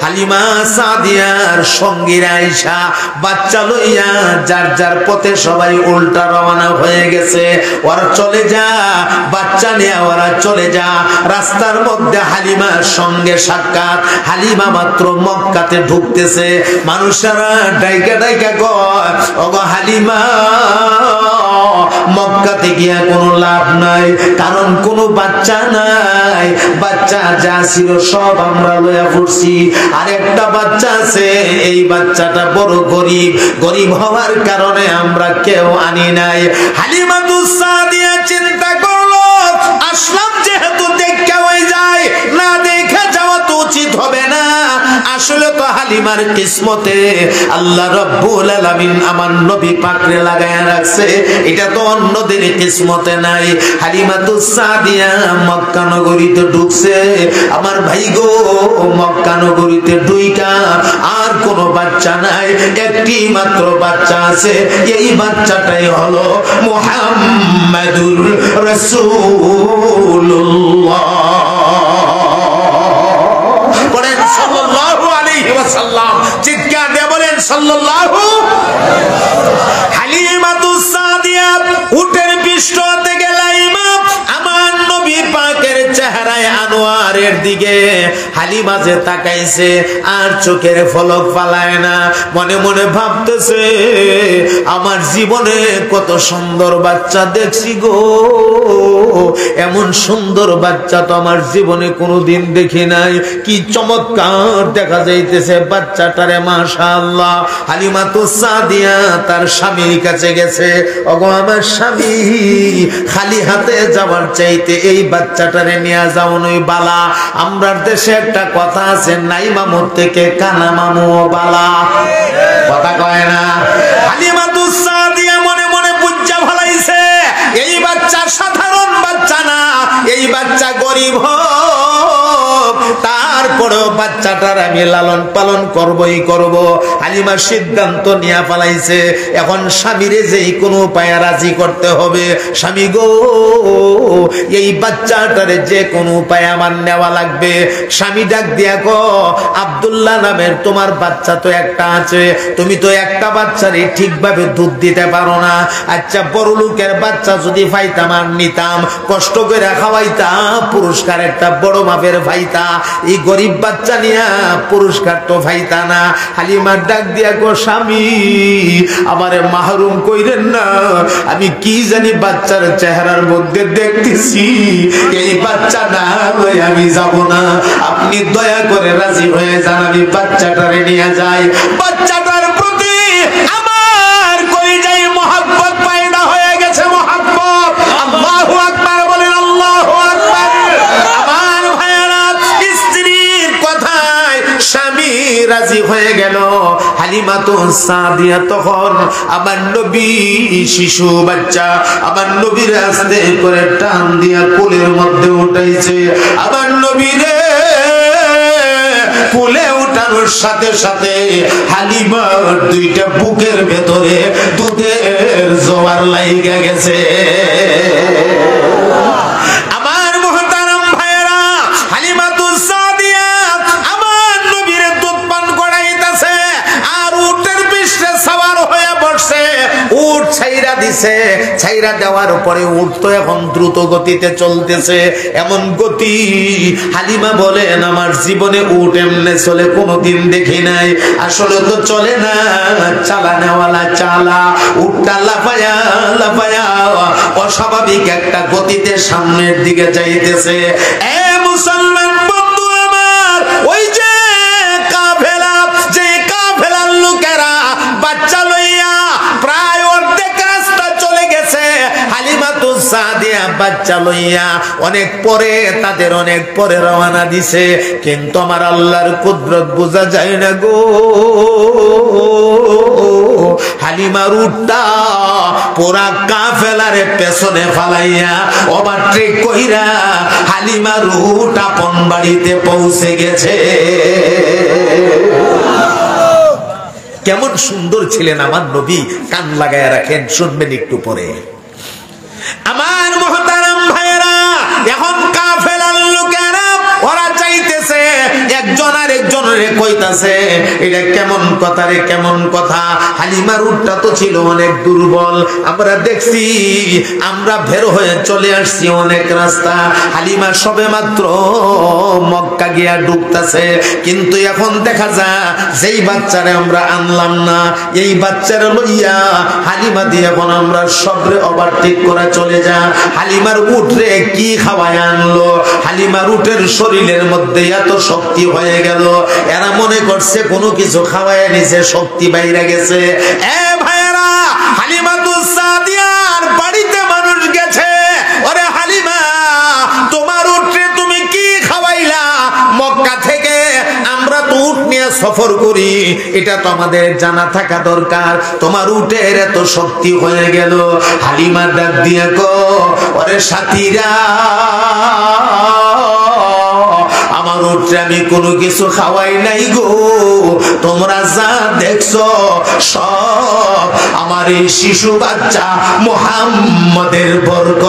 হালিমা সাদিয়ার সঙ্গীরা আইসা বাচ্চা লইয়া যার যার পথে সবাই উল্টা রওনা হয়ে গেছে। ওরা চলে যা, বাচ্চা নিয়ে ওরা চলে যা। রাস্তার মধ্যে হালিমার সঙ্গে সাক্ষাৎ। হালিমা মাত্র মক্কাতে ঢুকতেছে, মানুষেরা ডাইকা ডাইকা কয়, ওগো হালিমা, মক্কাতে গিয়া কোনো লাভ নাই, কারণ কোনো বাচ্চা নাই। বাচ্চা যা ছিল সব আমরা লইয়া পড়ছি। আর একটা বাচ্চা আছে, এই বাচ্চাটা বড় গরিব, গরিব হওয়ার কারণে আমরা কেউ আনি নাই। হালিমাতুস সাদিয়া চিন্তা করলো, আসলাম যেহেতু দেখা হয়ে যায়, না দেখা যাওয়া তো উচিত হবে না। আসলে তো হালিমার কিসমতে আল্লাহ রাব্বুল আলামিন আমার নবী পাকরে লাগায়া রাখছে, এটা তো অন্যদের কিসমতে নাই। হালিমাতুস সাদিয়া মক্কা নগরীতে ঢুকছে। আমার ভাই গো, মক্কা নগরীতে ঢুইকা আর কোনো বাচ্চা নাই, একটি মাত্র বাচ্চা আছে। এই বাচ্চাটাই হলো মুহাম্মাদুর রাসূলুল্লাহ। বলেন সাল্লাল্লাহু আলাইহি ওয়াসাল্লাম। চিৎকার দিয়ে বলেন সাল্লাল্লাহু। হালিমাতুস সাদিয়া উটের পৃষ্ঠ থেকে লাইমা আমার নবী পাকের চেহারায় আনোয়ারের দিকে হালিমা যে তাকাইছে আর চোখের ফলক ফালায় না, মনে মনে ভাবতেছে আমার জীবনে কত সুন্দর বাচ্চা দেখছি গো, এমন সুন্দর বাচ্চা তো আমার জীবনে কোনোদিন দেখি নাই। কি চমৎকার দেখা যাইতেছে বাচ্চাটারে, মাশাআল্লাহ। হালিমাতুস সাদিয়া তার স্বামীর কাছে গেছে, ওগো আমার স্বামী, খালি হাতে যাওয়ার চাইতে এই বাচ্চাটারে নিয়ে যাওয়ানোই বালা। আমরার দেশে একটা কথা আছে, নাই মামুর থেকে কানা মামু বালা, কথা কয় না? হালিমাতুস সাদিয়া মনে মনে বুঝা ভালাইছে এই বাচ্চা সাধারণ বাচ্চা না, এই বাচ্চা গরিব হোক তারপরেও বাচ্চাটার আমি লালন পালন করবই করব। হালিমা সিদ্ধান্ত নিয়ে ফেলাইছে এখন স্বামীরে যেই কোনো উপায়ে রাজি করতে হবে। স্বামী গো, এই বাচ্চাটারে যে কোনো উপায়ে আমার নেওয়া লাগবে। স্বামী ডাক দিয়া গো, আব্দুল্লাহ নামের তোমার বাচ্চা তো একটা আছে, তুমি তো একটা বাচ্চারই ঠিকভাবে দুধ দিতে পারো না। আচ্ছা, বড় লোকের বাচ্চা যদি পাইতাম আর নিতাম, কষ্ট করে খাওয়াইতাম, পুরস্কার একটা বড় মাপের পাইতা, এই গরিব বাচ্চা নিয়া পুরস্কার তো পাইতা না। হালিমার ডাক দিয়া গো, স্বামী আমারে মাহরুম কইরেন না, আমি কি জানি বাচ্চার চেহারার মধ্যে দেখতেছি এই বাচ্চা না লই আমি যাব না, আপনি দয়া করে রাজি হয়ে যান, আমি বাচ্চাটারে নিয়ে যাই। বাচ্চাটার প্রতি আমার কলিজায় মহব্বত পয়দা হয়ে গেছে, মহব্বত। আল্লাহু আকবার বলেন, আল্লাহু আকবার। আমার ভাইরা, স্ত্রীর কথায় স্বামী রাজি হয়ে গেল। হালিমাতুস সাদিয়া তখন আমার নবী শিশু বাচ্চা, আমার নবীর আস্তে করে টান দিয়া কোলের মধ্যে উঠাইছে। আমার নবীরে কোলে উঠানোর সাথে সাথে হালিমার দুইটা বুকের ভেতরে দুধের জোয়ার লাইগা গেছে। আমার মুহতারাম ভাইরা, হালিমাতুস সাদিয়া আমার নবীরে দুধ পান করাইতেছে আর উটের পৃষ্ঠে সওয়ার হয়ে বসে। উট ছাইরা দিছে, ছাইরা দেওয়ার পরে উট তো এখন দ্রুত গতিতে চলতেছে, এমন গতি হালিমা বলেন আমার জীবনে উট এমনে চলে কোনোদিন দেখি নাই। আসলে তো চলে না, চালানেওয়ালা চালা। উটটা লাফায়া লাফায়া অস্বাভাবিক একটা গতিতে সামনের দিকে যাইতেছে। এ মুসলমান বন্ধু আমার, ওই যে কাফেলা, যে কাফেলার লোকেরা বাচ্চা লইয়া প্রায় অর্ধেক রাস্তা চলে গেছে, হালিমাতুস সাদিয়া বাচ্চা লইয়া অনেক পরে, তাদের অনেক পরে রওনা দিছে। কিন্তু আমার আল্লাহর কুদরত বোঝা যায় না গো, হালিমার উটটা পুরা কাফেলারে পেছনে ফালাইয়া ওভারটেক কইরা হালিমার উট আপন বাড়িতে পৌঁছে গেছে। কেমন সুন্দর ছিলেন আমার নবী, কান লাগায়া রাখেন, শুনবেন একটু পরে। আমার মুহতারাম ভাইরা, এখন কাফেলার লোকেরা ওরা চাইতেছে একজন আর একজনের কইতাছে এটা কেমন কথা রে, কেমন কথা। হালিমার উটটা তো ছিল অনেক দুর্বল, আমরা দেখছি, আমরা বের হয়ে চলে আসছি অনেক রাস্তা। হালিমা সবে মাত্র মক্কা গিয়া ঢুকতেছে, কিন্তু এখন দেখা যায় যেই বাচ্চারে আমরা আনলাম না, এই বাচ্চারে লইয়া হালিমা দিয়ে এখন আমরা সবরে ওভারটেক করে চলে যা। হালিমার উটরে কি খাওয়ায় আনলো, হালিমার উটের শরীরের মধ্যে এত শক্তি হয়ে গেল, এরা মনে করছে কোনো কিছু খাওয়ায় নিছে, শক্তি বাইরে গেছে। এ ভাইরা, হালিমাতুস সাদিয়ার বাড়িতে মানুষ গেছে, ওরে হালিমা তোমার উটরে তুমি কি খাওয়াইলা? মক্কা থেকে আমরা তো উট নিয়ে সফর করি, এটা তো আমাদের জানা থাকা দরকার, তোমার উটের এত শক্তি হয়ে গেল। হালিমা ডাক দিয়া কো, ওরে সাথীরা, আমার উটরে আমি কোনো কিছু খাওয়াই নাই গো, তোমরা যা দেখছো সব আমার এই শিশু বাচ্চা মুহাম্মদের বরকত।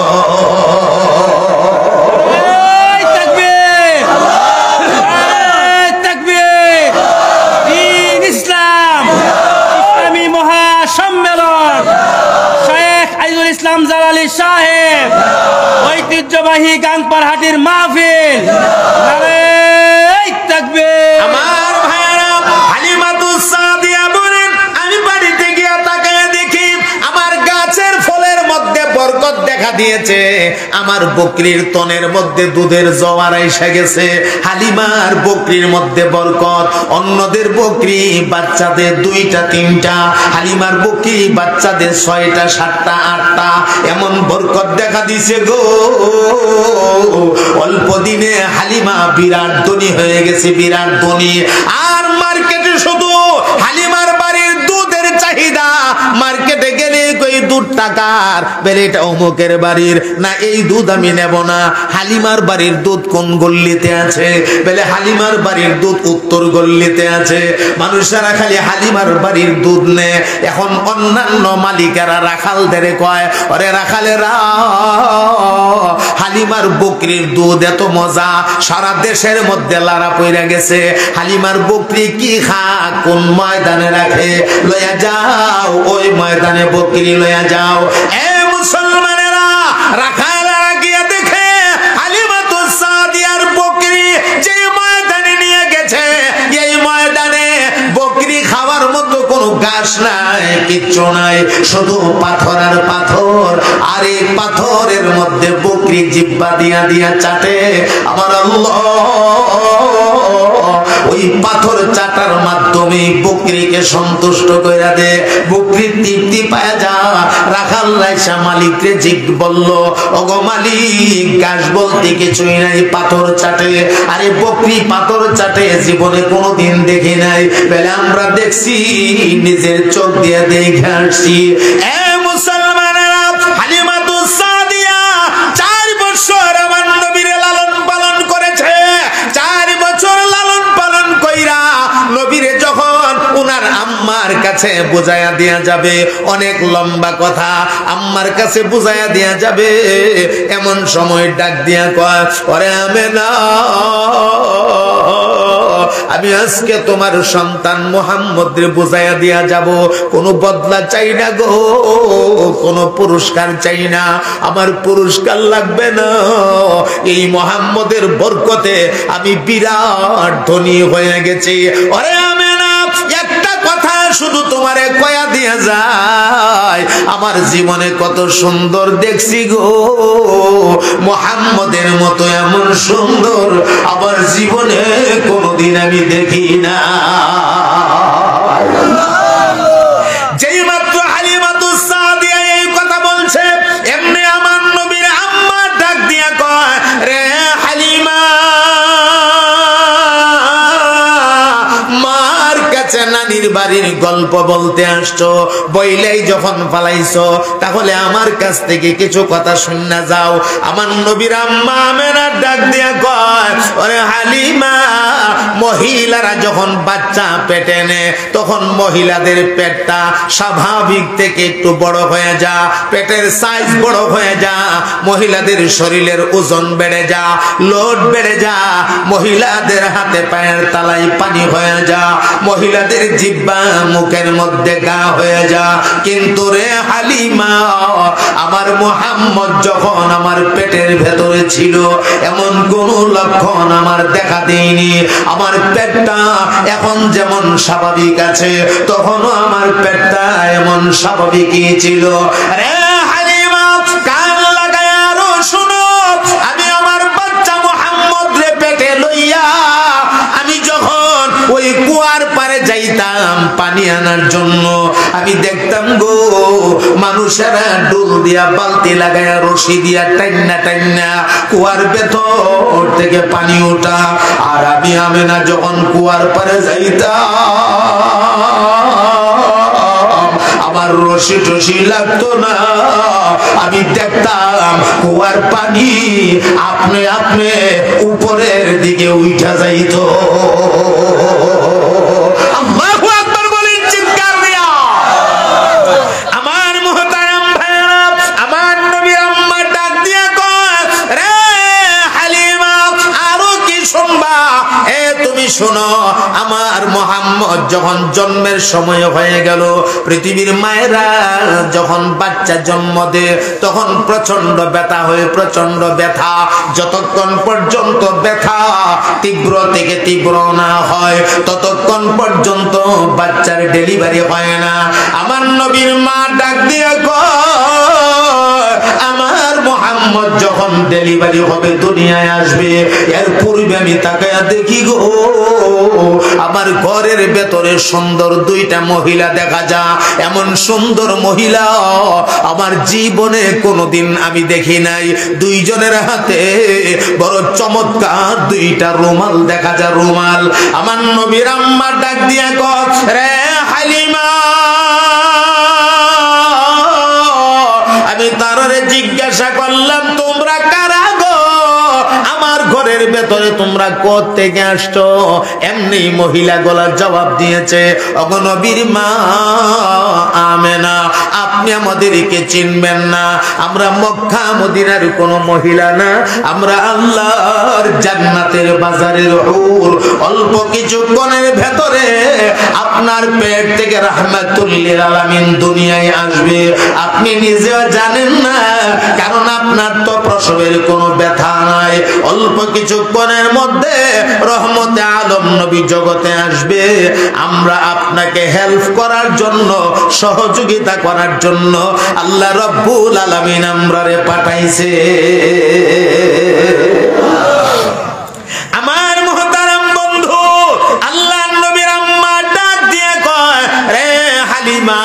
ইসলাম জালালী সাহেব ঐতিহ্যবাহী গাংপার হাটির মাহফিল, হইবে। আমার ভাইরা, হালিমাতুস সাদিয়া বলেন, আমি বাড়িতে গিয়া তাকায়া দেখি আমার গাছের ফলের মধ্যে বরকত দেখা দিয়েছে, আমার বকরির তনের মধ্যে দুধের জোয়ার এসে গেছে। হালিমার বকরির মধ্যে বরকত, অন্যদের বকরি বাচ্চাদের 2টা 3টা, হালিমার বকরি বাচ্চাদের 6টা 7টা 8টা, এমন বরকত দেখা দিছে গো। অল্প দিনে হালিমা বিরাট ধনী হয়ে গেছে, বিরাট ধনী। আর মার্কেটে শুধু হালিমার বাড়ির দুধের চাহিদা, মার্কেটে গেলে কই দুধ টাকার, বলে এটা অমুকের বাড়ির, না এই দুধ আমি নেব না। হালিমার বাড়ির দুধ কোন গল্লিতে আছে, বলে হালিমার বাড়ির দুধ উত্তর গল্লিতে আছে। মানুষেরা খালি হালিমার বাড়ির দুধ নেয়। এখন অন্যান্য মালিকেরা রাখালদের কয়, ওরে রাখালেরা, হালিমার বকরির দুধ এত মজা, সারা দেশের মধ্যে লারা পইরা গেছে। হালিমার বকরি কি খা, কোন ময়দানে রাখে, লয়া যাও ওই ময়দানে বকরি লয়া যাও। এ মুসলমানেরা, রাখালেরা গিয়া দেখে হালিমাতুস সাদিয়ার বকরি যে ময়দানে নিয়ে গেছে, এই ময়দানে বকরি খাওয়ার মতো কোনো ঘাস নাই, কিচ্ছু নাই, শুধু পাথর আর পাথর। আর এই পাথরের মধ্যে বকরি জিহ্বা দিয়া দিয়া চাটে। আমার আল্লাহ ওই পাথর চাটার মাধ্যমে বকরিকে সন্তুষ্ট কইরা দে, বকরি তৃপ্তি পায় যা। রাখাল লাইসা মালিকরে জিগ বলল, ওগো মালিক, ঘাস বলতে কিছুই নাই, পাথর চাটে। আরে বকরি পাথর চাটে জীবনে কোনোদিন দেখি নাই, বলে আমরা দেখছি, নিজের চোখ দিয়ে দেখে আসছি। এ মুসলমানেরা, হালিমাতুস সাদিয়া 4 বছর আমার নবীর লালন পালন করেছে। 4 বছর লালন পালন কইরা নবীরে যখন উনার আম্মার কাছে বুঝাইয়া দেয়া যাবে, অনেক লম্বা কথা, আম্মার কাছে বুঝাইয়া দেয়া যাবে, এমন সময় ডাক দিয়া কয়, ওরে আমেনা, আমি আজকে তোমার সন্তান মুহাম্মদ রে বুঝাইয়া দিয়া যাব, কোনো বদলা চাই না গো, কোনো পুরস্কার চাই না, আমার পুরস্কার লাগবে না। এই মুহাম্মদের বরকতে আমি বিরাট ধনী হয়ে গেছি। ওরে আমেনা, একটা কথা শুধু তোমারে কয়া দিয়া যায়, আমার জীবনে কত সুন্দর দেখছি গো, মুহাম্মদের মতো এমন সুন্দর আমার জীবনে কোনদিন আমি দেখি না। যেই মাত্র হালিমাতুস সাদিয়া এই কথা বলছে, এমনি আমার নবীর আম্মা ডাক দিয়া কয়, রে হালিমা, মার কাছে নানির বাড়ির গল্প বলতে আসছো, বইলেই যখন পালাইছো, তাহলে আমার কাছ থেকে কিছু কথা শুননা যাও। আমার নবীর আম্মা আমেনা ডাক দিয়া কয়, ওরে হালিমা, মহিলারা যখন বাচ্চা পেটে নেয়, তখন মহিলাদের পেটটা স্বাভাবিক থেকে একটু বড় হয়ে যা, পেটের সাইজ বড় হয়ে যা, মহিলাদের শরীরের ওজন বেড়ে যা, লোড বেড়ে যা, মহিলাদের হাতে পায়ের তালাই পানি হয়ে যা, মহিলাদের জিহ্বা মুখের মধ্যে গা হয়ে যা। কিন্তু রে হালিমা, আমার মুহাম্মদ যখন আমার পেটের ভেতরে ছিল, এমন কোন লক্ষণ আমার দেখা দেয়নি। আমার পেটটা এখন যেমন স্বাভাবিক আছে, তখনও আমার পেটটা এমন স্বাভাবিকই ছিল। রে হালিমা, কান লাগায় আরো শুনো, আমি আমার বাচ্চা মুহাম্মদ রে পেটে লইয়া আমি যখন ওই কুয়ার পারে যাইতাম পানি আনার জন্য, আমি দেখতাম গো, মানুষেরা ডুল দিয়া বালতি লাগায়া রশি দিয়া টাইনা টাইনা কুয়ার ভেতর থেকে পানি ওঠা। আর আমি আমেনা যখন কুয়ার পারে যাইতাম, আমার রশি টসি লাগতো না, আমি দেখতাম কুয়ার পানি আপনি আপনি উপরের দিকে উঠা যাইতো। আল্লাহু আকবার বলেন চিৎকার দিয়া। আমার মুহতারাম ভাইরা, আমার নবীর আম্মা ডাক দিয়া কয়, রে হালিমা, আরো কি শুনবা? এ তুমি শোনো, আমার আমার মুহাম্মদ যখন জন্মের সময় হয়ে গেল, পৃথিবীর মায়েরা যখন বাচ্চা জন্ম দেয় তখন প্রচন্ড ব্যথা হয়ে, প্রচন্ড ব্যথা, যতক্ষণ পর্যন্ত ব্যথা তীব্র থেকে তীব্র না হয় ততক্ষণ পর্যন্ত বাচ্চার ডেলিভারি হয় না। আমার নবীর মা ডাক দিয়ে কয়, আমার মুহাম্মদ যখন ডেলিভারি হবে, দুনিয়ায় আসবে, এর পূর্বে আমি তাকায়া দেখি গো, আমার ঘরের ভেতরে সুন্দর দুইটা মহিলা দেখা যায়। এমন সুন্দর মহিলা আমার জীবনে কোনোদিন আমি দেখি নাই। দুইজনের হাতে বড় চমৎকার দুইটা রুমাল দেখা যায়, রুমাল। আমার নবীর আম্মা ডাক দিয়া কয়, রে হালিমা, আমি তারে জিজ্ঞাসা করলাম, তোমরা কারা গো? আমার ঘরের ভেতরে তোমরা কোথা থেকে আসছো? এমনি মহিলা গলার জবাব দিয়েছে, ওগো নবীর মা আমেনা, আপনি আমাদেরকে চিনবেন না, আমরা মক্কা মদিনার কোন মহিলা না, আমরা আল্লাহর জান্নাতের বাজারের হুর। অল্প কিছুক্ষণের ভেতরে আপনার পেট থেকে রাহমাতুল লিল আলামিন দুনিয়ায় আসবে, আপনি নিজেও জানেন না, কারণ আপনার তো প্রসবের কোনো ব্যথা নাই। অল্প কিছুক্ষণের মধ্যে রহমতে আলম নবী জগতে আসবে, আমরা আপনাকে হেল্প করার জন্য, সহযোগিতা করার জন্য আল্লাহ রব্বুল আলামিন আমরারে পাঠাইছে। আমার মুহতারাম বন্ধু, আল্লাহ নবীর আম্মা ডাক দিয়ে কয়, রে হালিমা,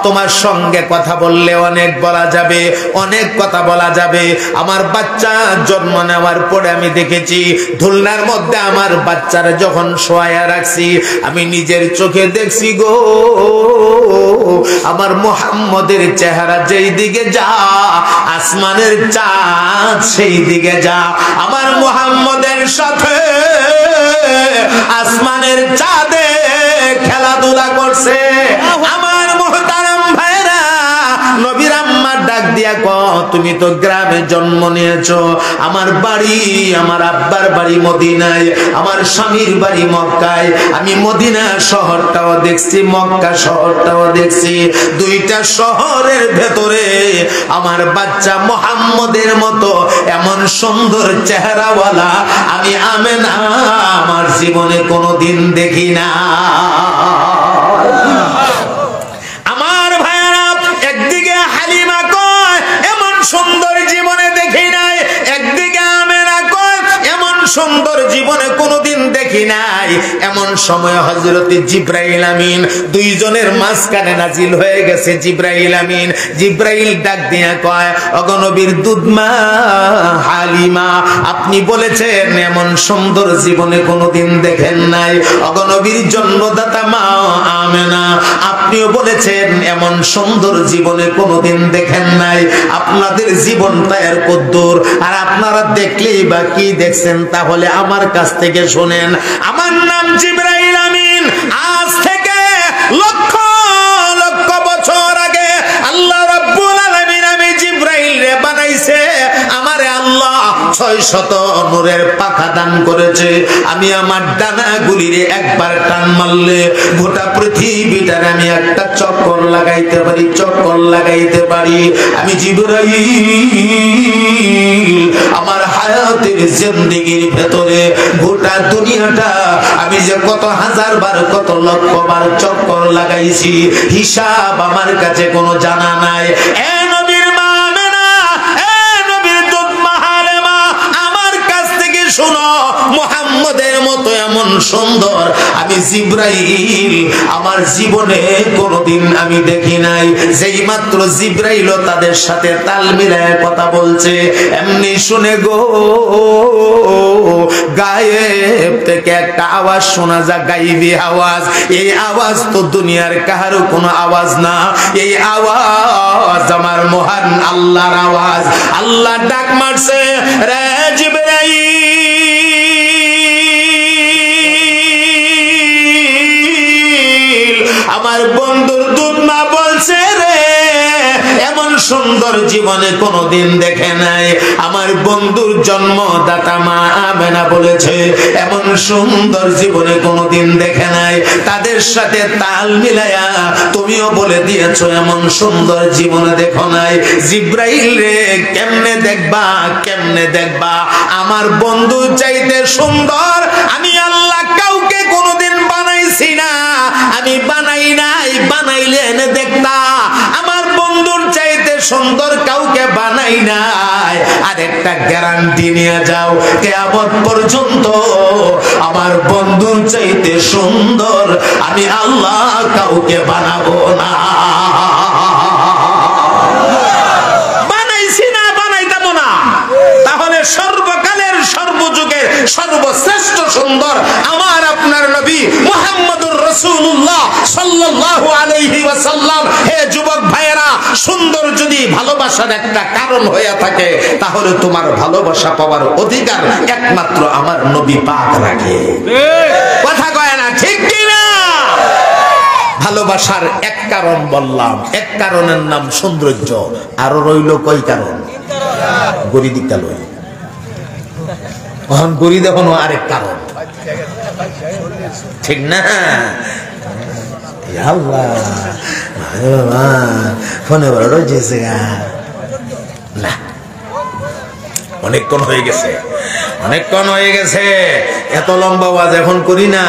তোমার সঙ্গে কথা বললে অনেক বলা যাবে, অনেক কথা বলা যাবে। আমার বাচ্চা জন্ম নেওয়ার পরে আমি দেখেছি ধুলনার মধ্যে আমার বাচ্চারা যখন শোয়া রাখছি, আমি নিজের চোখে দেখছি গো, আমার মুহাম্মদের চেহারা যেই দিকে যা, আসমানের চাঁদ সেই দিকে যা। আমার মুহাম্মদের সাথে আসমানের চাঁদে খেলাধুলা করছে। আমার মুহতারাম ভাইরা, নবীর আম্মা ডাক দিয়া কয়, তুমি তো গ্রামে জন্ম নিয়েছো, আমার বাড়ি, আমার আব্বার বাড়ি মদিনায়, আমার স্বামীর বাড়ি মক্কায়। আমি মদিনা শহরটাও দেখছি, মক্কা শহরটাও দেখছি। দুইটা শহরের ভেতরে আমার বাচ্চা মুহাম্মদের মতো এমন সুন্দর চেহারাওয়ালা আমি আমেনা আমার জীবনে কোনোদিন দেখি না। আমার ভাইরা, একদিকে হালিমা কয় এমন সুন্দর জীবনে দেখি নাই, একদিকে আমেনা কয় এমন সুন্দর জীবনে কোনোদিন দেখি নাই। এমন সময় হযরত জিবরাইল আমিন দুইজনের মাঝখানে নাজিল হয়ে গেছে। জিবরাইল আমিন, জিবরাইল ডাক দিয়া কয়, ওগো নবীর দুধমা হালিমা, আপনি বলেছেন এমন সুন্দর জীবনে কোনোদিন দেখেন নাই। ওগো নবীর জন্মদাতা মা আমেনা, আপনিও বলেছেন এমন সুন্দর জীবনে কোনোদিন দেখেন নাই। আপনাদের জীবনটা এর কদ্দুর, আর আপনারা দেখলেই বা কি দেখছেন, তাহলে আমার কাছ থেকে শুনেন। আমার নাম জিবরাইল আমিন। আজ থেকে লক্ষ লক্ষ বছর আগে আল্লাহ রাব্বুল আলামিন আমি জিবরাইল রে বানাইছে। আমারে আল্লাহ 600 নূরের পাখা দান করেছে। আমি আমার ডানাগুলিরে একবার টান মারলে গোটা পৃথিবীটার আমি একটা চক্কর লাগাইতে পারি, চক্কর লাগাইতে পারি। আমি জিবরাইল আমার হায়াতের জিন্দেগির ভেতরে গোটা দুনিয়াটা আমি যে কত হাজার বার, কত লক্ষ বার চক্কর লাগাইছি, হিসাব আমার কাছে কোনো জানা নাই। এ নবীর মা আমেনা, এ নবীর দুধ মা হালিমা, আমার কাছ থেকে শোনো, মুহাম্মদের মতো এমন সুন্দর আমি জিবরাইল আমার জীবনে কোনোদিন আমি দেখি নাই। যেই মাত্র জিবরাইল তাদের সাথে তাল মিলায় কথা বলছে, এমনি শুনে গো গায়েব থেকে একটা আওয়াজ শোনা যায়, গাইবি আওয়াজ। এই আওয়াজ তো দুনিয়ার কারো কোনো আওয়াজ না, এই আওয়াজ আমার মহান আল্লাহর আওয়াজ। আল্লাহ ডাক মারছে, রে জিবরাইল, আমার বন্ধুর দুধ মা বলছে, রে এমন সুন্দর জীবনে কোনোদিন দেখে নাই। আমার বন্ধুর জন্মদাতা মা আমেনা বলেছে এমন সুন্দর জীবনে কোনোদিন দেখে নাই। তাদের সাথে তাল মিলায়া তুমিও বলে দিয়েছো এমন সুন্দর জীবনে দেখো নাই। জিব্রাইল রে কেমনে দেখবা, কেমনে দেখবা? আমার বন্ধু চাইতে সুন্দর আমি আল্লাহ কাউকে কোনোদিন বানাইছি না, আমি বানাই নাই, বানাইলে এনে দেখতা। আমার বন্ধুর চাইতে সুন্দর কাউকে বানাই নাই। আর একটা গ্যারান্টি নিয়ে যাও, কিয়ামত পর্যন্ত আমার বন্ধুর চাইতে সুন্দর আমি আল্লাহ কাউকে বানাবো না। বানাইছি না, বানাইতাম না। তাহলে সর্বকালের সর্বযুগের সর্বশ্রেষ্ঠ সুন্দর আমার আপনার নবী মুহাম্মদুর রাসূলুল্লাহ সাল্লাল্লাহু আলাইহি ওয়াসাল্লাম। হে যুবক ভাইয়েরা, সুন্দর যদি ভালোবাসার একটা কারণ হয়ে থাকে তাহলে তোমার ভালোবাসা পাওয়ার অধিকার একমাত্র আমার নবী পাক রাখে। কথা কয় না, ঠিক কি না? ভালোবাসার এক কারণ বললাম, এক কারণের নাম সৌন্দর্য। আরো রইল কয় কারণ? গরি দিকটা লই এখন গরি দেখো আরেক কারণ, ঠিক না? ফোনে রয়েছে না, অনেকক্ষণ হয়ে গেছে, অনেকক্ষণ হয়ে গেছে। এত লম্বা ওয়াজ এখন করি না।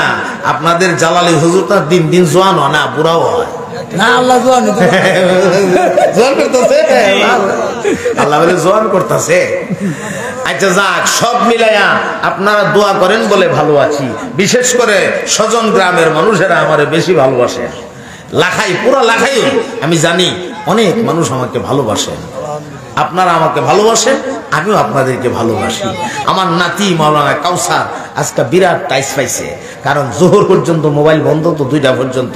আপনাদের জালালি হুজুরটা দিন দিন জোয়ান হয় না, বুড়াও হয় না। আল্লাহ জোয়ান জোয়ান করতেছে, আল্লাহ বলে জোয়ান করতেছে। আচ্ছা যাক, সব মিলাইয়া আপনারা দোয়া করেন বলে ভালো আছি। বিশেষ করে স্বজন গ্রামের মানুষেরা আমারে বেশি ভালোবাসে। লাখাই, পুরা লাখাই আমি জানি অনেক মানুষ আমাকে ভালোবাসেন। আপনারা আমাকে ভালোবাসেন, আমিও আপনাদেরকে ভালোবাসি। আমার নাতি মাওলানা কাউসার আজকে বিরাট টাইস পাইছে, কারণ জোহর পর্যন্ত মোবাইল বন্ধ, তো 2টা পর্যন্ত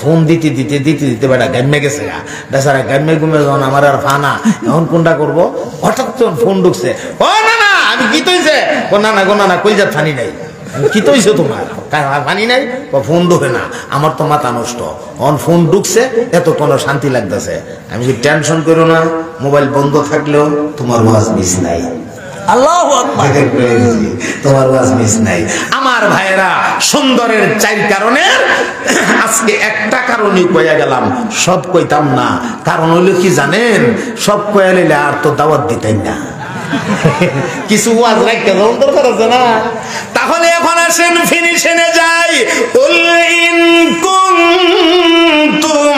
ফোন দিতে দিতে দিতে দিতে বেটা গাম্মে গেছে গা। বেচারা গাম্মে গুমে যখন আমার আর ফানা, এখন কোনটা করবো? হঠাৎ তখন ফোন ঢুকছে, ও না না আমি কি তৈছে, ও না না গো না না কইজা ফানি নাই, কি তৈছে তোমার ফানি নাই, ফোন ঢুকে না। আমার তো মাথা নষ্ট, অন ফোন ঢুকছে, এত কোনো শান্তি লাগতেছে। আমি কি টেনশন করো না, মোবাইল বন্ধ থাকলেও তোমার ওয়াজ মিস নাই। আল্লাহু আকবার, তোমার ওয়াজ মিস নাই। আমার ভাইয়েরা, সুন্দরের 4 কারণের আজকে একটা কারণই কইয়া গেলাম, সব কইতাম না। কারণ হইলো কি জানেন? সব কইয়া লইলে আর তো দাওয়াত দিতেন না, কিছু ওয়াজ রাখতে দরকার আছে না। তাহলে এখন আসেন ফিনিশনে যাই। কুল ইন কুনতুম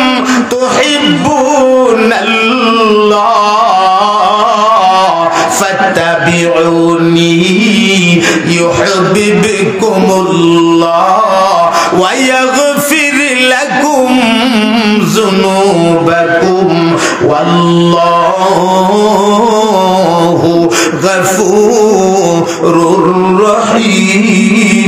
তুহিব্বুনাল্লাহ ফাত্তাবিউনি ইউহিব্বুকুমুল্লাহ ওয়া ইয়াগফির লাকুম যুনুবাকুম ওয়াল্লাহু গফুরুর রহিম।